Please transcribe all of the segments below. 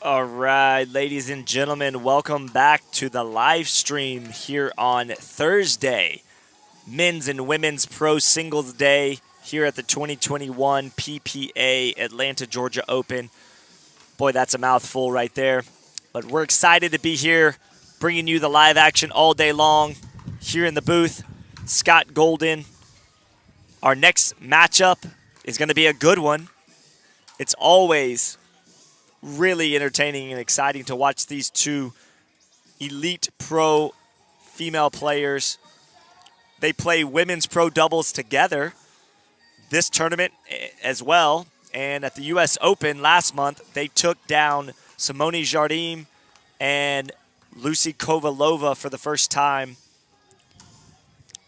All right, ladies and gentlemen, welcome back to the live stream here on Thursday, Men's and Women's Pro Singles Day here at the 2021 PPA Atlanta, Georgia Open. Boy, that's a mouthful right there. But we're excited to be here, bringing you the live action all day long here in the booth. Scott Golden. Our next matchup is going to be a good one. It's always really entertaining and exciting to watch these two elite pro female players. They play women's pro doubles together this tournament as well. And at the U.S. Open last month, they took down Simone Jardim and Lucy Kovalova for the first time,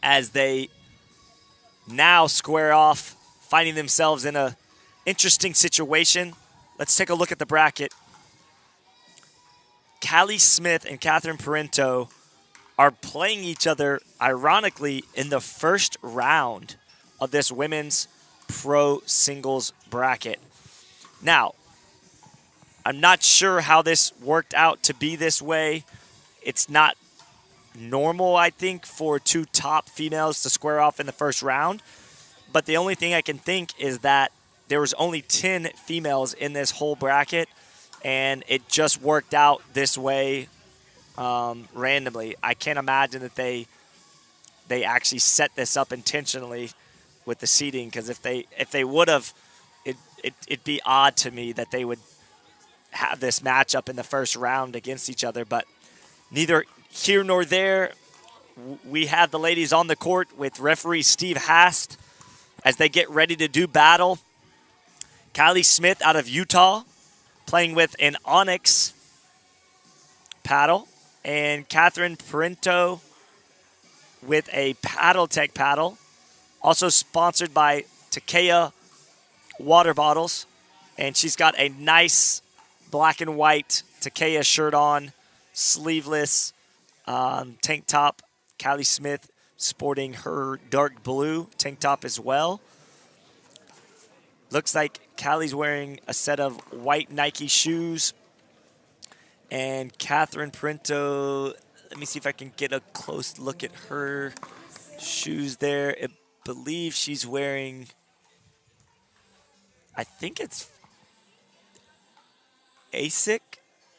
as they now square off, finding themselves in an interesting situation. Let's take a look at the bracket. Callie Smith and Catherine Parenteau are playing each other, ironically, in the first round of this women's pro singles bracket. Now, I'm not sure how this worked out to be this way. It's not normal, I think, for two top females to square off in the first round. But the only thing I can think is that there was only 10 females in this whole bracket, and it just worked out this way randomly. I can't imagine that they actually set this up intentionally with the seeding, because if they would have, it'd be odd to me that they would have this matchup in the first round against each other. But neither here nor there. We have the ladies on the court with referee Steve Hast as they get ready to do battle. Callie Smith out of Utah, playing with an Onyx paddle, and Catherine Parenteau with a Paddle Tech paddle, also sponsored by Takea water bottles, and she's got a nice black and white Takea shirt on, sleeveless tank top. Callie Smith sporting her dark blue tank top as well. Looks like Callie's wearing a set of white Nike shoes. And Catherine Parenteau, let me see if I can get a close look at her shoes there. I believe she's wearing, I think it's ASIC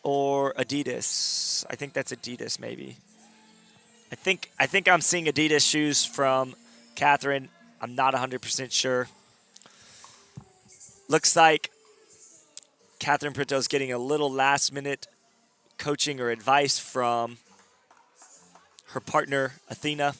or Adidas. I think that's Adidas maybe. I think I'm seeing Adidas shoes from Catherine. I'm not 100% sure. Looks like Catherine Parenteau is getting a little last-minute coaching or advice from her partner, Athena.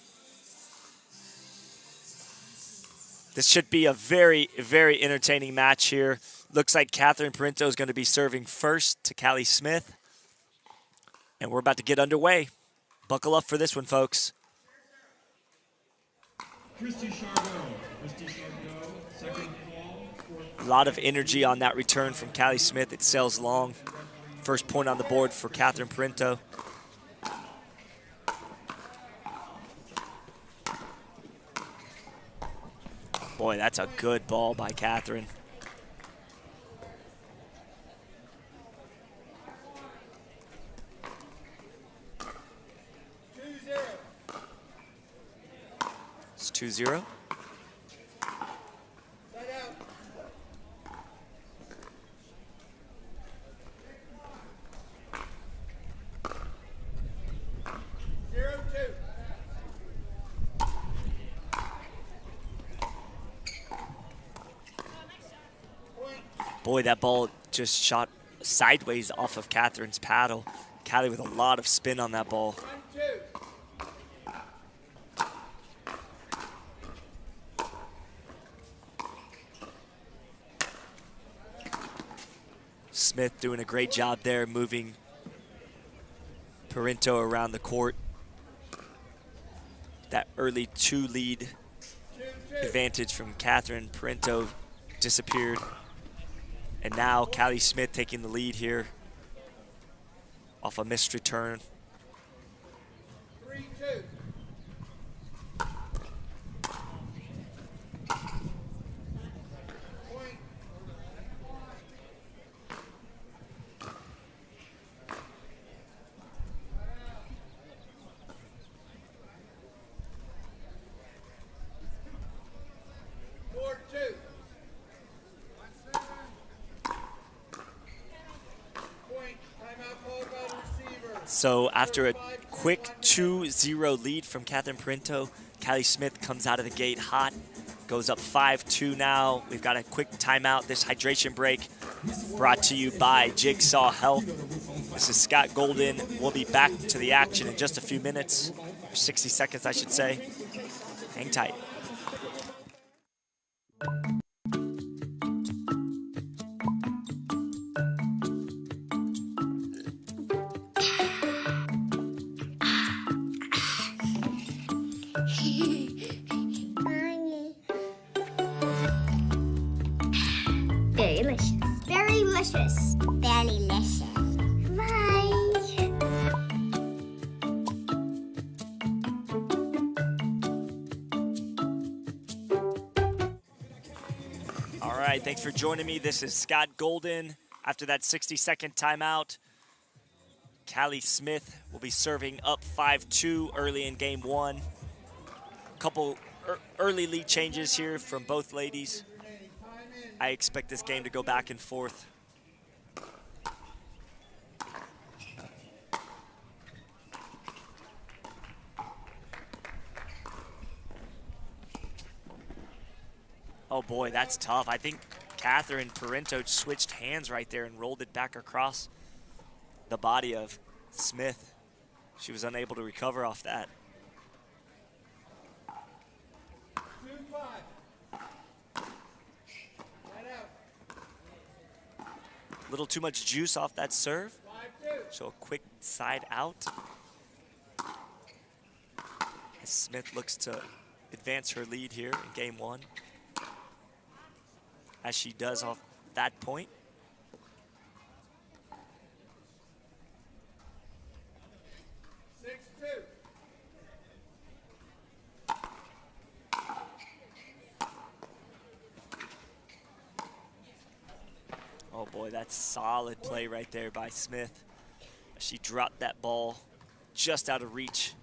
This should be a very, very entertaining match here. Looks like Catherine Parenteau is going to be serving first to Callie Smith. And we're about to get underway. Buckle up for this one, folks. A lot of energy on that return from Callie Smith. It sails long. First point on the board for Catherine Parenteau. Boy, that's a good ball by Catherine. It's 2-0. Boy, that ball just shot sideways off of Catherine's paddle. Callie with a lot of spin on that ball. Smith doing a great job there, moving Parenteau around the court. That early 2-lead advantage from Catherine Parenteau disappeared. And now Callie Smith taking the lead here off a missed return. 3-2. So after a quick 2-0 lead from Catherine Parenteau, Callie Smith comes out of the gate hot, goes up 5-2 now. We've got a quick timeout, this hydration break brought to you by Jigsaw Health. This is Scott Golden. We'll be back to the action in just a few minutes, 60 seconds I should say. Hang tight. Very delicious. Very delicious. Very delicious. Bye. All right, thanks for joining me. This is Scott Golden. After that 60-second timeout, Callie Smith will be serving up 5-2 early in game one. Couple early lead changes here from both ladies. I expect this game to go back and forth. Oh boy, that's tough. I think Catherine Parenteau switched hands right there and rolled it back across the body of Smith. She was unable to recover off that. A little too much juice off that serve. So a quick side out. As Smith looks to advance her lead here in game one, as she does off that point. Oh boy, that's solid play right there by Smith. She dropped that ball just out of reach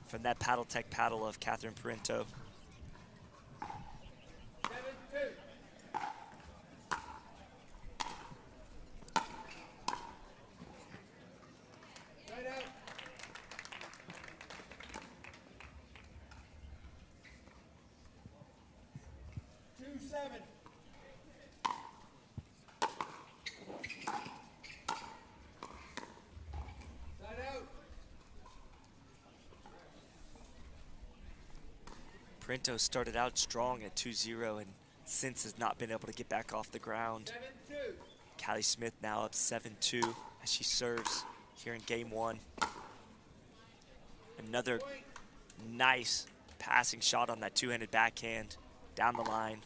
from that paddle tech paddle of Catherine Parenteau. Parenteau started out strong at 2-0 and since has not been able to get back off the ground. Callie Smith now up 7-2 as she serves here in game one. Another nice passing shot on that two-handed backhand down the line.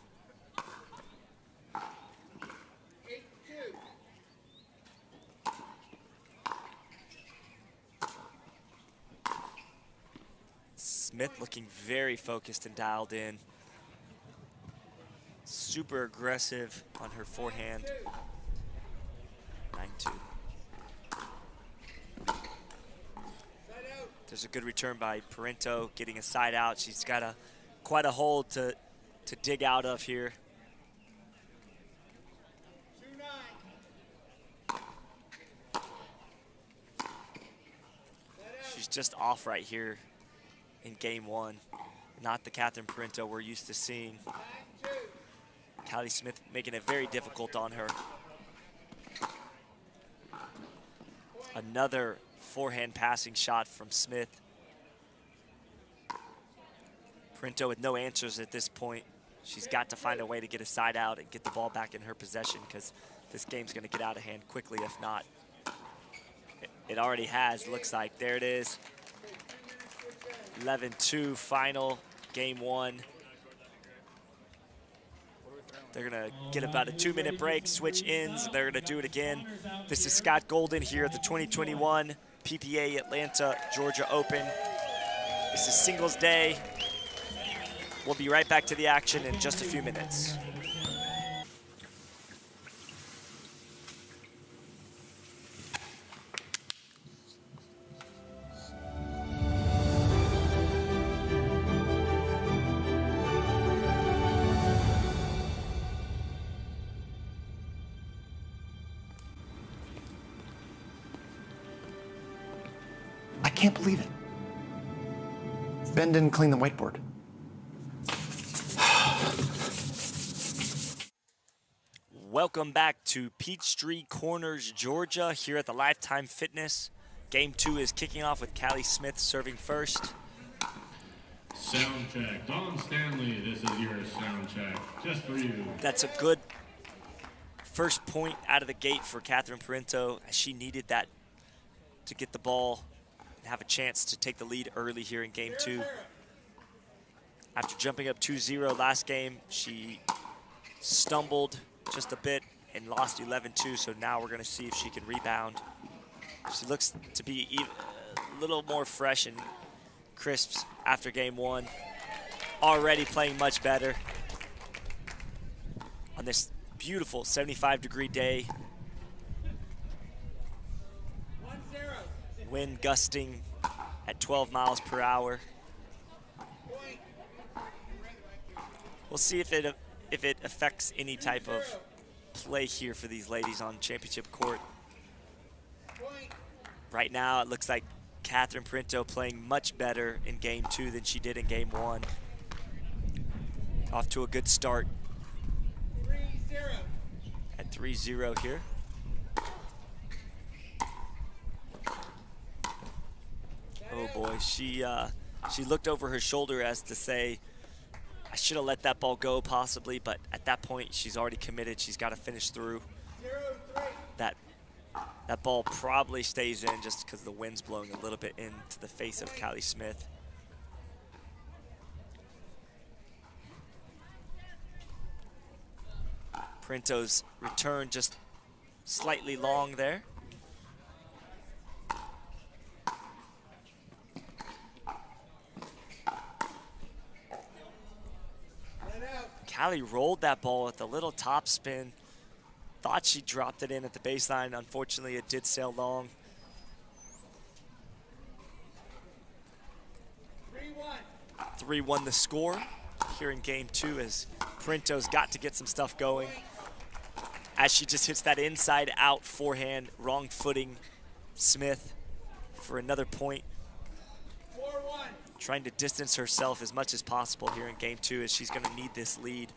Smith looking very focused and dialed in. Super aggressive on her forehand. 9-2. There's a good return by Parenteau, getting a side out. She's got quite a hole to dig out of here. She's just off right here in game one. Not the Catherine Parenteau we're used to seeing. Callie Smith making it very difficult on her. Another forehand passing shot from Smith. Parenteau with no answers at this point. She's got to find a way to get a side out and get the ball back in her possession because this game's going to get out of hand quickly if not. It already has, looks like. There it is. 11-2 final, game one. They're gonna get about a 2-minute break, switch ends, and they're gonna do it again. This is Scott Golden here at the 2021 PPA Atlanta Georgia Open. This is singles day. We'll be right back to the action in just a few minutes. can't believe it. Ben didn't clean the whiteboard. Welcome back to Peachtree Corners, Georgia, here at the Lifetime Fitness. Game 2 is kicking off with Callie Smith serving first. Sound check. Don Stanley, this is your sound check, just for you. That's a good first point out of the gate for Parenteau, as she needed that to get the ball and have a chance to take the lead early here in Game 2. After jumping up 2-0 last game, she stumbled just a bit and lost 11-2, so now we're going to see if she can rebound. She looks to be a little more fresh and crisp after Game 1. Already playing much better on this beautiful 75-degree day. Wind gusting at 12 miles per hour. We'll see if it affects any type of play here for these ladies on championship court. Right now, it looks like Parenteau playing much better in Game 2 than she did in Game 1. Off to a good start. 3-0. At 3-0 here. Oh boy, she looked over her shoulder as to say, I should have let that ball go possibly, but at that point she's already committed. She's got to finish through. 0-3. That ball probably stays in just because the wind's blowing a little bit into the face of Callie Smith. Parenteau's return just slightly long there. Callie rolled that ball with a little top spin. Thought she dropped it in at the baseline. Unfortunately, it did sail long. 3-1 the score here in Game 2 as Parenteau's got to get some stuff going. As she just hits that inside out forehand, wrong footing Smith for another point. 4-1. Trying to distance herself as much as possible here in Game 2 as she's gonna need this lead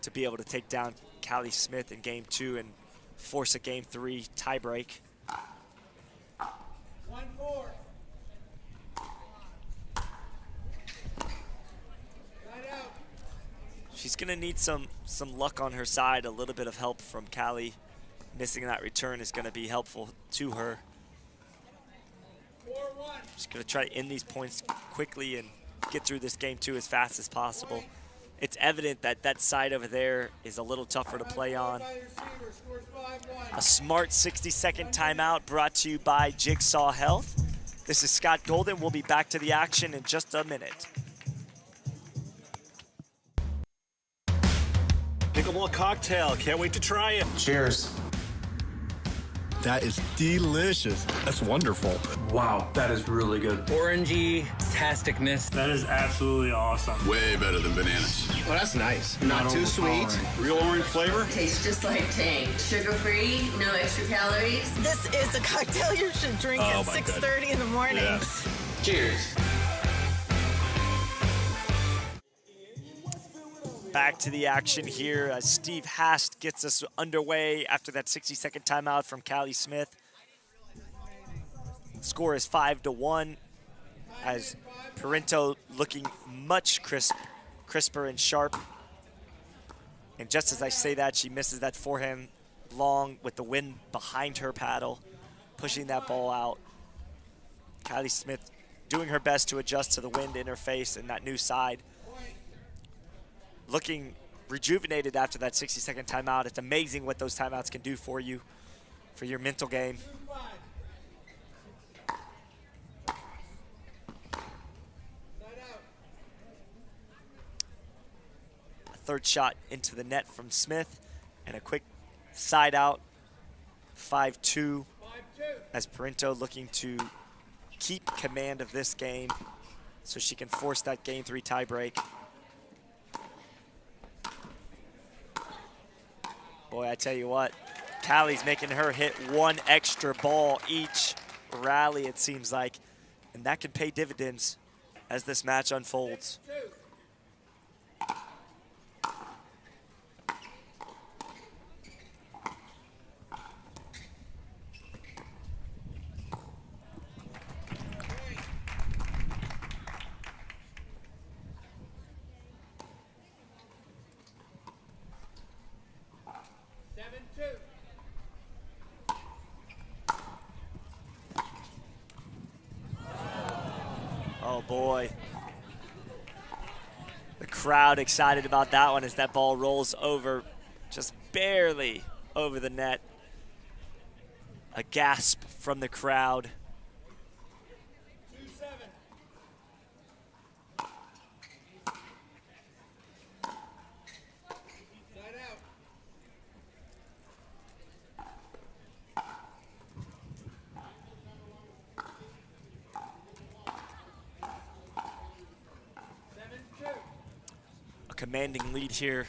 to be able to take down Callie Smith in Game 2 and force a Game 3 tiebreak. 1-4. She's gonna need some luck on her side. A little bit of help from Callie. Missing that return is gonna be helpful to her. 4-1. She's gonna try to end these points quickly and get through this Game 2 as fast as possible. It's evident that that side over there is a little tougher to play on. A smart 60-second timeout brought to you by Jigsaw Health. This is Scott Golden. We'll be back to the action in just a minute. Pickleball cocktail. Can't wait to try it. Cheers. That is delicious. That's wonderful. Wow, that is really good. Orangey, tasticness. That is absolutely awesome. Way better than bananas. Well, that's nice. Not too sweet. Real orange flavor. Tastes just like Tang. Sugar-free, no extra calories. This is a cocktail you should drink at 6:30 in the morning. Yeah. Cheers. Back to the action here as Steve Hast gets us underway after that 60-second timeout from Callie Smith. The score is 5-1 as Parenteau looking much crisper and sharp. And just as I say that, she misses that forehand long with the wind behind her paddle, pushing that ball out. Callie Smith doing her best to adjust to the wind in her face and that new side. Looking rejuvenated after that 60-second timeout. It's amazing what those timeouts can do for you, for your mental game. A third shot into the net from Smith and a quick side out, 5-2, as Parenteau looking to keep command of this game so she can force that Game 3 tiebreak. Boy, I tell you what, Callie's making her hit one extra ball each rally, it seems like, and that can pay dividends as this match unfolds. Oh boy. The crowd excited about that one as that ball rolls over, just barely over the net. A gasp from the crowd. A commanding lead here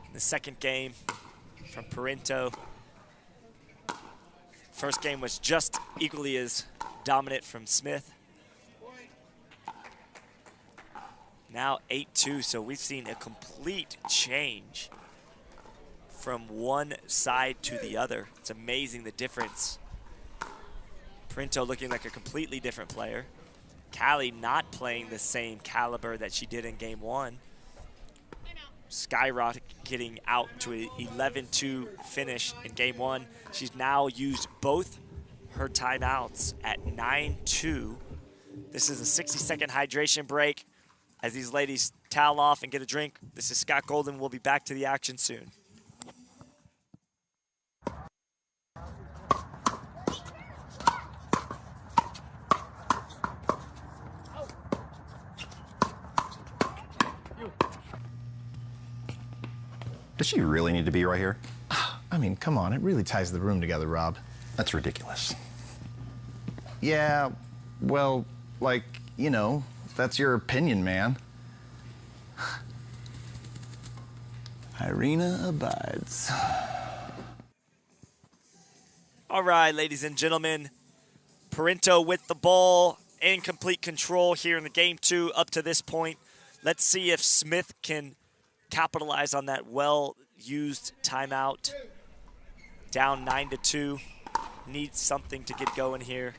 in the second game from Parenteau. First game was just equally as dominant from Smith. Now 8-2, so we've seen a complete change from one side to the other. It's amazing the difference. Parenteau looking like a completely different player. Callie not playing the same caliber that she did in game one. Skyrocketing out to an 11-2 finish in game one. She's now used both her timeouts at 9-2. This is a 60-second hydration break as these ladies towel off and get a drink. This is Scott Golden. We'll be back to the action soon. Does she really need to be right here? I mean, come on, it really ties the room together, Rob. That's ridiculous. Yeah, well, like, you know, that's your opinion, man. Irina abides. All right, ladies and gentlemen, Parenteau with the ball in complete control here in the game two up to this point. Let's see if Smith can capitalize on that well-used timeout. Down 9-2. Needs something to get going here.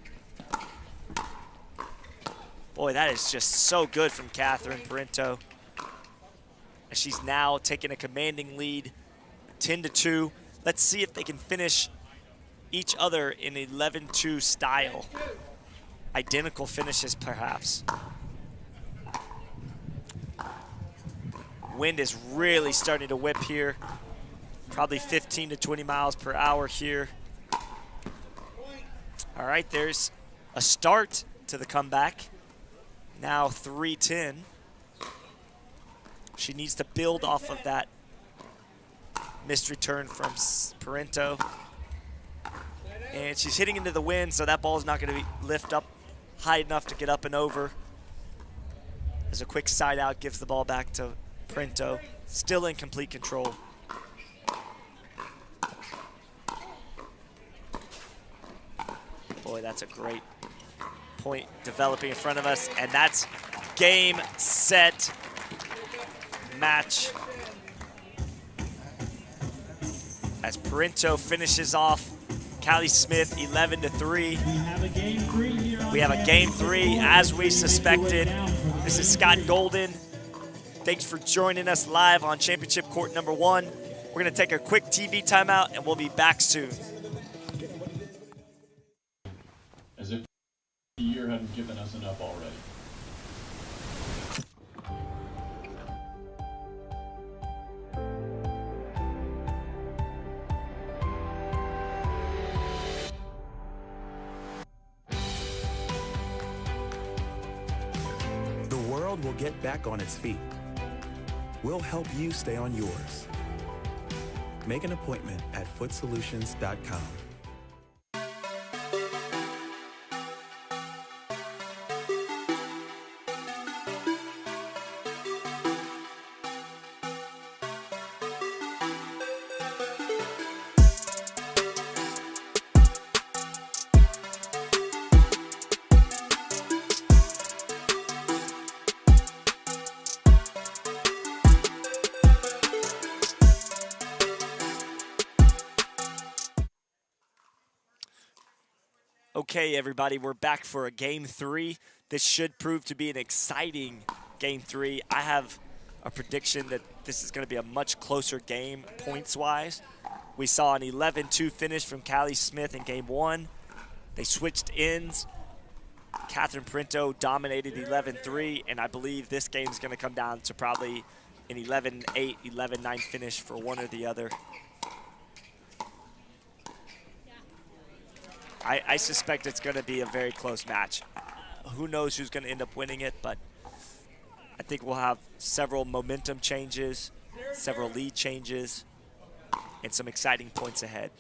Boy, that is just so good from Catherine Parenteau. She's now taking a commanding lead, 10-2. Let's see if they can finish each other in 11-2 style. Identical finishes, perhaps. Wind is really starting to whip here. Probably 15 to 20 miles per hour here. All right, there's a start to the comeback. Now 3-10. She needs to build off of that missed return from Parenteau. And she's hitting into the wind, so that ball is not going to lift up high enough to get up and over. As a quick side out gives the ball back to Parenteau, still in complete control. Boy, that's a great point developing in front of us, and that's game, set, match. As Parenteau finishes off Callie Smith 11-3. We have a game three as we suspected. This is Scott Golden. Thanks for joining us live on Championship Court number 1. We're going to take a quick TV timeout, and we'll be back soon. As if the year hadn't given us enough already. The world will get back on its feet. We'll help you stay on yours. Make an appointment at footsolutions.com. Okay, everybody, we're back for a game 3. This should prove to be an exciting game 3. I have a prediction that this is going to be a much closer game points-wise. We saw an 11-2 finish from Callie Smith in game 1. They switched ends. Catherine Parenteau dominated 11-3, and I believe this game is going to come down to probably an 11-8, 11-9 finish for one or the other. I suspect it's going to be a very close match. Who knows who's going to end up winning it, but I think we'll have several momentum changes, several lead changes, and some exciting points ahead.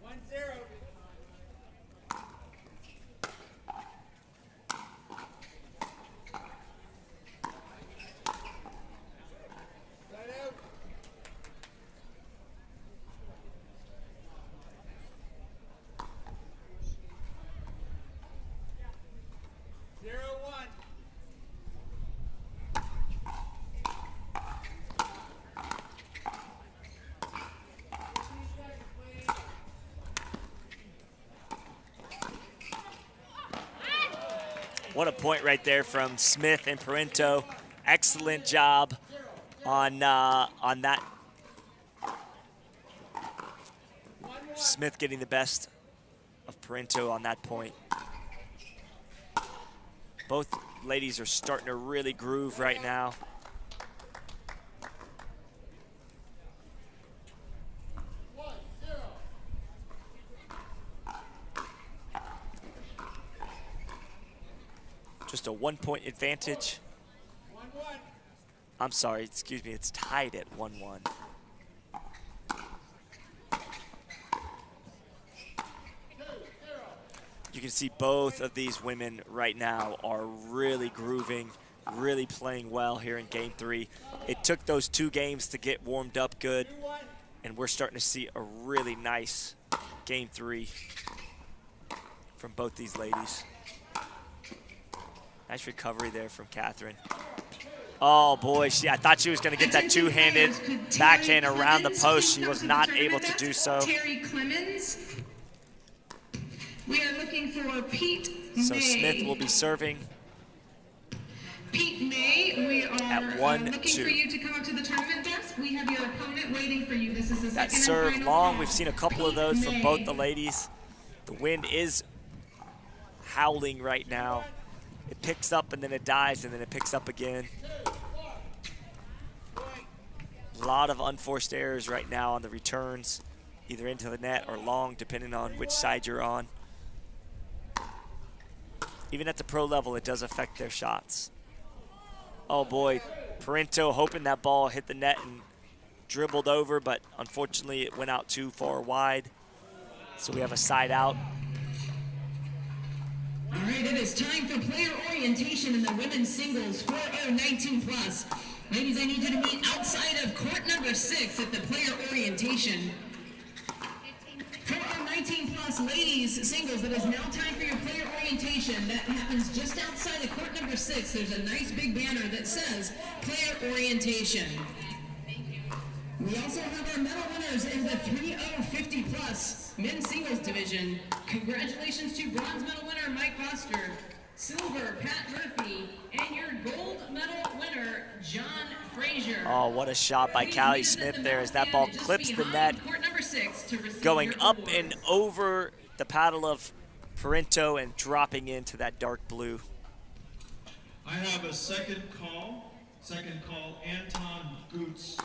1-0. What a point right there from Smith and Parenteau. Excellent job on that. Smith getting the best of Parenteau on that point. Both ladies are starting to really groove right now. Just a 1-point advantage. I'm sorry, excuse me, it's tied at 1-1. You can see both of these women right now are really grooving, really playing well here in game 3. It took those 2 games to get warmed up good, and we're starting to see a really nice game 3 from both these ladies. Nice recovery there from Catherine. Oh boy, I thought she was going to get that 2-handed backhand around the post. She was not able to do so. We are looking for Pete So May. Smith will be serving. Pete May, we are at 1-2. looking for you to come up to the tournament desk. We have your opponent waiting for you. This is the That second serve and final long. call. We've seen a couple of those from both the ladies. The wind is howling right now. It picks up and then it dies and then it picks up again. A lot of unforced errors right now on the returns, either into the net or long, depending on which side you're on. Even at the pro level, it does affect their shots. Oh boy, Parenteau hoping that ball hit the net and dribbled over, but unfortunately it went out too far wide. So we have a side out. All right, it is time for player orientation in the women's singles 4-0-19 plus. Ladies, I need you to meet outside of court number 6 at the player orientation. 4-0-19 plus ladies singles, it is now time for your player orientation. That happens just outside of court number 6. There's a nice big banner that says player orientation. We also have our medal winners in the 3-0-50 plus men's singles division. Congratulations to bronze medal winner Mike Foster, silver Pat Murphy, and your gold medal winner John Frazier. Oh, what a shot by Callie Smith there as that ball clips the net, going up and over the paddle of Parenteau and dropping into that dark blue. I have a second call. Second call, Anton Goots,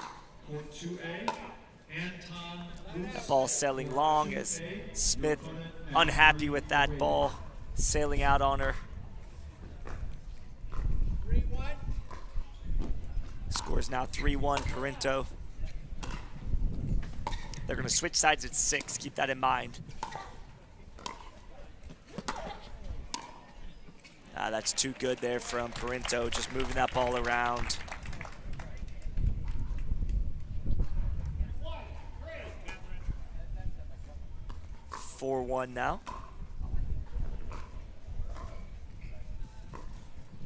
court 2A. Anton Goots. That ball sailing long as Smith unhappy with that ball sailing out on her. 3-1. Score's now 3-1 Parenteau. They're going to switch sides at 6. Keep that in mind. That's too good there from Parenteau, just moving that ball around. Four 4-1 now.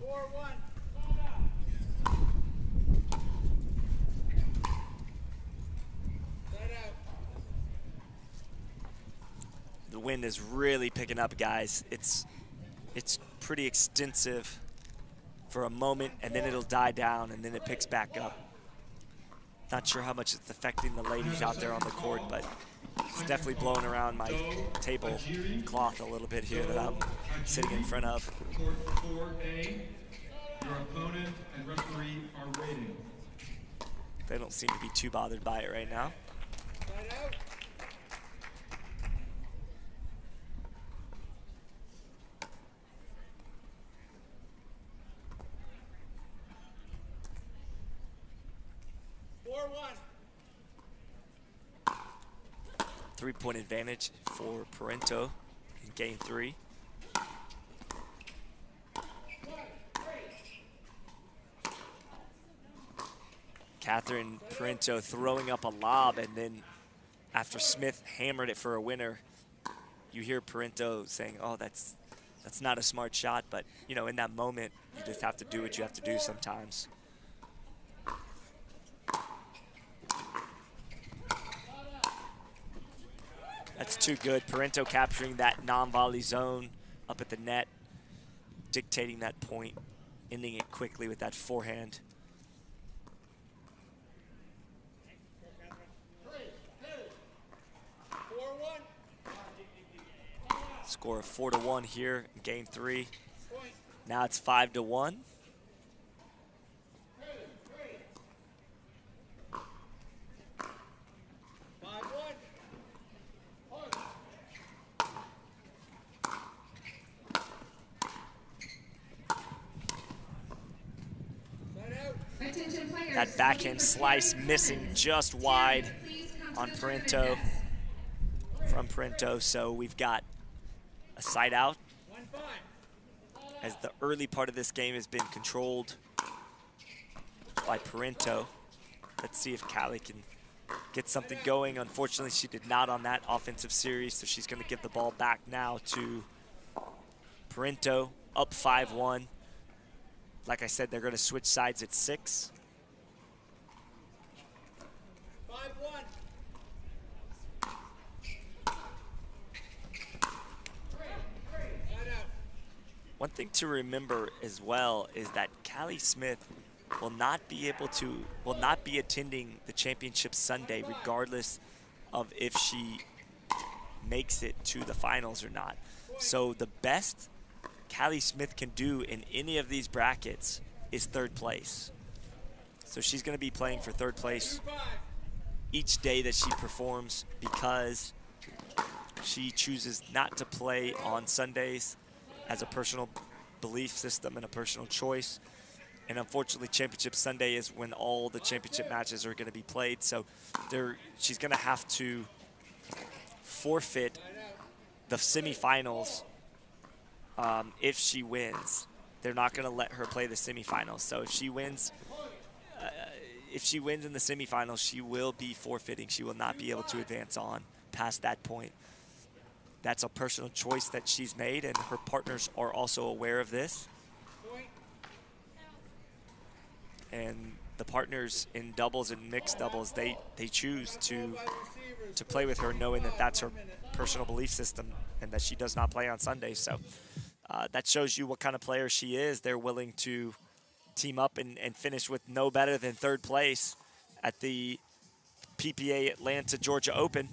4-1. wind is really picking up, guys. It's pretty extensive for a moment, and then it'll die down, and then it picks back up. Not sure how much it's affecting the ladies out there on the court, but it's definitely blowing around my table cloth a little bit here that I'm sitting in front of. Court 4A, your opponent and referee are waiting. They don't seem to be too bothered by it right now. Side out. Three-point advantage for Parenteau in game 3. Catherine Parenteau throwing up a lob, and then after Smith hammered it for a winner, you hear Parenteau saying, oh, that's not a smart shot, but you know, in that moment, you just have to do what you have to do sometimes. That's too good. Parenteau capturing that non-volley zone up at the net, dictating that point, ending it quickly with that forehand. Score of 4-1 here in game 3. Now it's 5-1. That backhand slice missing just wide on Parenteau, from Parenteau. So we've got a side out as the early part of this game has been controlled by Parenteau. Let's see if Callie can get something going. Unfortunately, she did not on that offensive series, so she's going to give the ball back now to Parenteau, up 5-1. Like I said, they're going to switch sides at 6. 5-1. One thing to remember as well is that Callie Smith will not be attending the championship Sunday, regardless of if she makes it to the finals or not. So the best Callie Smith can do in any of these brackets is 3rd place. So she's going to be playing for 3rd place each day that she performs, because she chooses not to play on Sundays as a personal belief system and a personal choice. And unfortunately, Championship Sunday is when all the championship matches are going to be played. So she's going to have to forfeit the semifinals if she wins. They're not going to let her play the semifinals. So if she wins in the semifinals, she will be forfeiting. She will not be able to advance on past that point. That's a personal choice that she's made, and her partners are also aware of this. And the partners in doubles and mixed doubles, they choose to play with her, knowing that that's her personal belief system and that she does not play on Sundays. So that shows you what kind of player she is. They're willing to team up and finish with no better than 3rd place at the PPA Atlanta Georgia Open.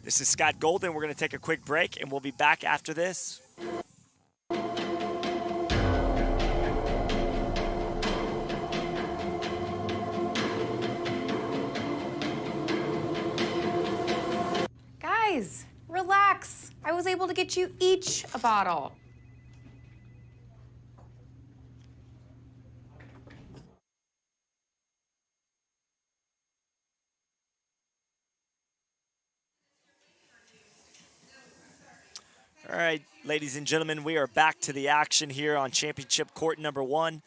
This is Scott Golden. We're going to take a quick break, and we'll be back after this. Guys, relax. I was able to get you each a bottle. All right, ladies and gentlemen, we are back to the action here on championship court number 1.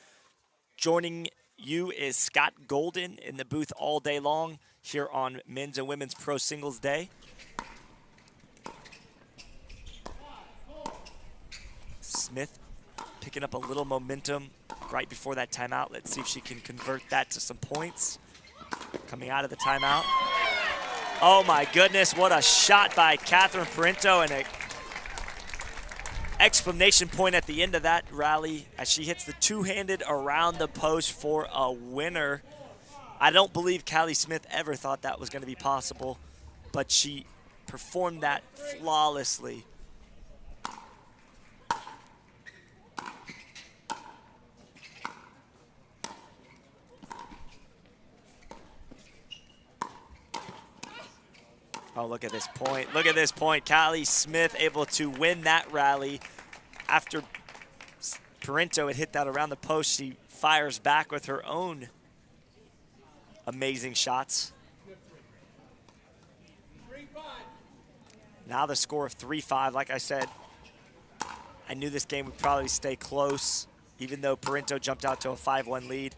Joining you is Scott Golden in the booth all day long here on Men's and Women's Pro Singles Day. Smith picking up a little momentum right before that timeout. Let's see if she can convert that to some points. Coming out of the timeout. Oh my goodness, what a shot by Catherine Parenteau, and a exclamation point at the end of that rally as she hits the two-handed around the post for a winner. I don't believe Callie Smith ever thought that was going to be possible, but she performed that flawlessly. Oh, look at this point. Look at this point. Callie Smith able to win that rally after Parenteau had hit that around the post. She fires back with her own amazing shots. Now the score of 3-5. Like I said, I knew this game would probably stay close, even though Parenteau jumped out to a 5-1 lead.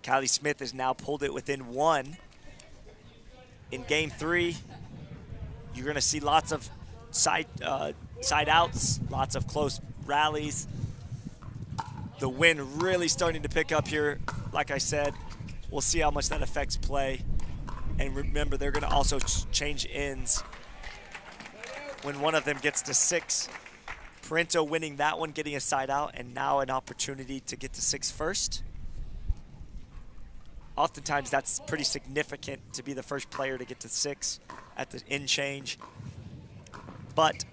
Callie Smith has now pulled it within 1. In game 3, you're going to see lots of side outs, lots of close rallies. The wind really starting to pick up here. Like I said, we'll see how much that affects play. And remember, they're going to also change ends when one of them gets to 6. Parenteau winning that one, getting a side out, and now an opportunity to get to 6 first. Oftentimes, that's pretty significant to be the first player to get to 6 at the end change. But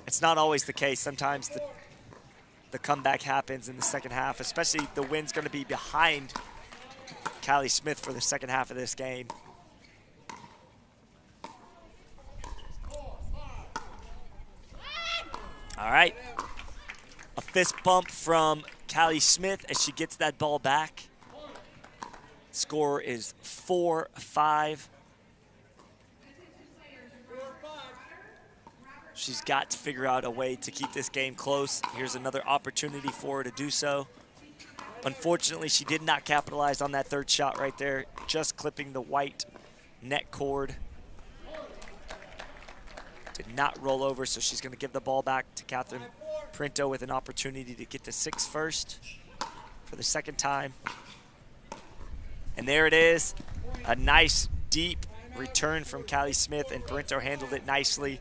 it's not always the case. Sometimes the comeback happens in the second half, especially the wind's going to be behind Callie Smith for the second half of this game. All right. A fist bump from Callie Smith as she gets that ball back. Score is 4-5. She's got to figure out a way to keep this game close. Here's another opportunity for her to do so. Unfortunately, she did not capitalize on that third shot right there, just clipping the white net cord. Did not roll over, so she's going to give the ball back to Catherine Parenteau with an opportunity to get to 6 first for the second time. And there it is, a nice deep return from Callie Smith, and Parenteau handled it nicely.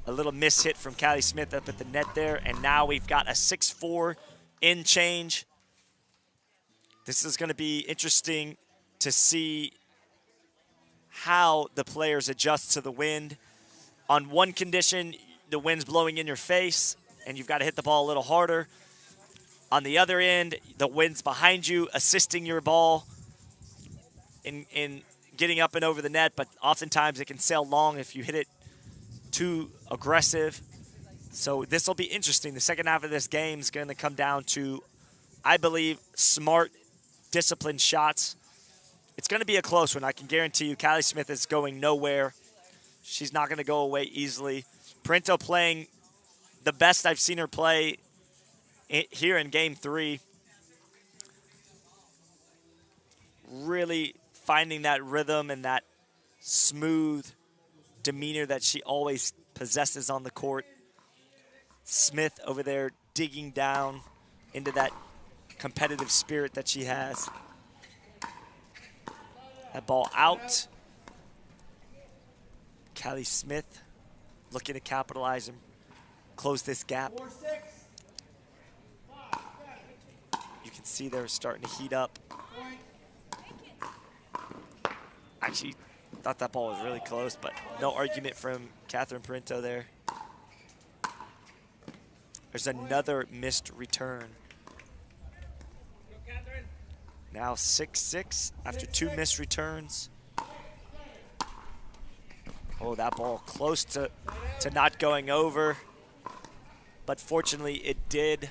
A little miss hit from Callie Smith up at the net there, and now we've got a 6-4 in change. This is going to be interesting to see how the players adjust to the wind. On one condition, the wind's blowing in your face, and you've got to hit the ball a little harder. On the other end, the wind's behind you, assisting your ball in getting up and over the net, but oftentimes it can sail long if you hit it too aggressive. So this will be interesting. The second half of this game is going to come down to, I believe, smart, disciplined shots. It's going to be a close one. I can guarantee you Callie Smith is going nowhere. She's not going to go away easily. Parenteau playing the best I've seen her play here in game 3. Really finding that rhythm and that smooth demeanor that she always possesses on the court. Smith over there digging down into that competitive spirit that she has. That ball out. Callie Smith looking to capitalize and close this gap. You can see they're starting to heat up. Actually, thought that ball was really close, but no argument from Catherine Parenteau there. There's another missed return. Now 6-6 after 2 missed returns. Oh, that ball close to not going over, but fortunately it did.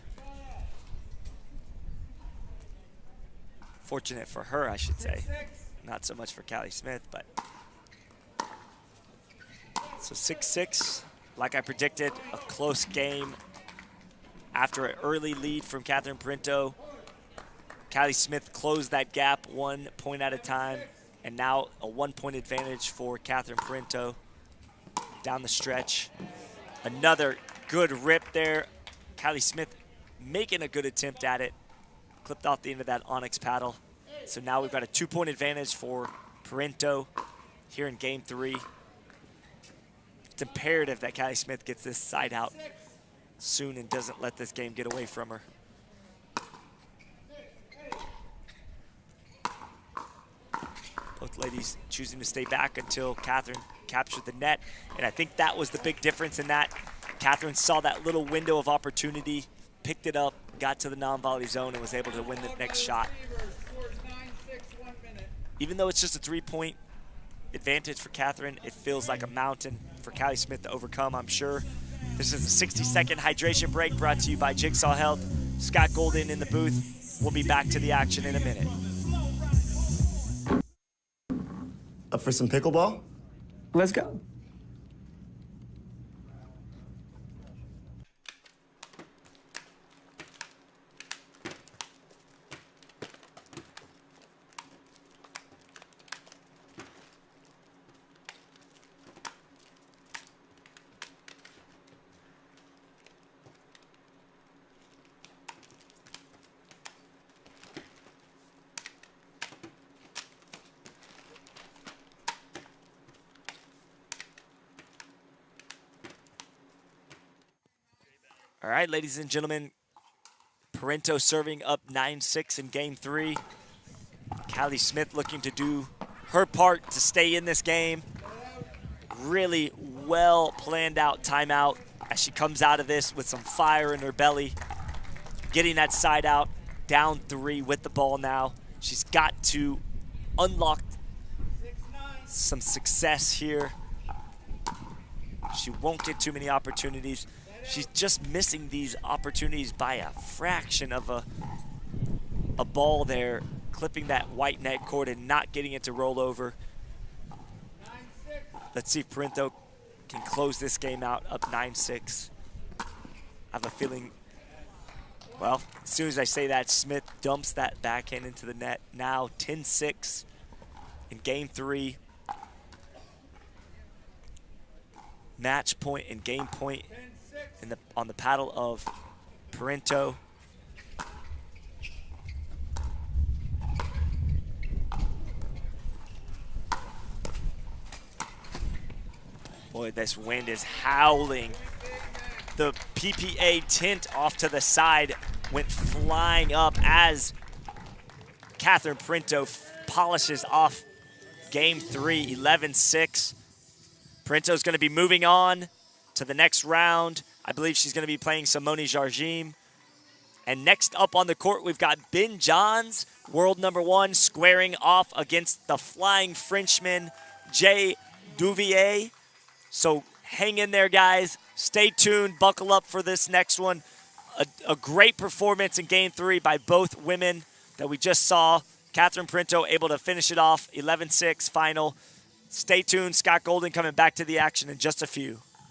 Fortunate for her, I should say. Not so much for Callie Smith, but. So 6-6, like I predicted, a close game after an early lead from Catherine Parenteau. Callie Smith closed that gap 1 point at a time, and now a 1-point advantage for Catherine Parenteau down the stretch. Another good rip there. Callie Smith making a good attempt at it. Clipped off the end of that onyx paddle. So now we've got a 2-point advantage for Parenteau here in game 3. It's imperative that Callie Smith gets this side out soon and doesn't let this game get away from her. Both ladies choosing to stay back until Catherine captured the net. And I think that was the big difference in that. Catherine saw that little window of opportunity, picked it up, got to the non-volley zone, and was able to win the next shot. Even though it's just a 3-point advantage for Catherine, it feels like a mountain for Callie Smith to overcome, I'm sure. This is a 60-second hydration break brought to you by Jigsaw Health. Scott Golden in the booth. We'll be back to the action in a minute. Up for some pickleball? Let's go. All right, ladies and gentlemen, Parenteau serving up 9-6 in game 3. Callie Smith looking to do her part to stay in this game. Really well planned out timeout as she comes out of this with some fire in her belly. Getting that side out, down 3 with the ball now. She's got to unlock some success here. She won't get too many opportunities. She's just missing these opportunities by a fraction of a ball there, clipping that white net cord and not getting it to roll over. Let's see if Parenteau can close this game out up 9-6. I have a feeling, well, as soon as I say that, Smith dumps that backhand into the net. Now 10-6 in game 3. Match point and game point on the paddle of Parenteau. Boy, this wind is howling. The PPA tint off to the side went flying up as Catherine Parenteau polishes off game 3, 11-6. Parenteau's going to be moving on to the next round. I believe she's going to be playing Simone Jardim. And next up on the court, we've got Ben Johns, world #1, squaring off against the flying Frenchman, Jay Duvier. So hang in there, guys. Stay tuned. Buckle up for this next one. A great performance in game 3 by both women that we just saw. Catherine Parenteau able to finish it off, 11-6 final. Stay tuned. Scott Golden coming back to the action in just a few.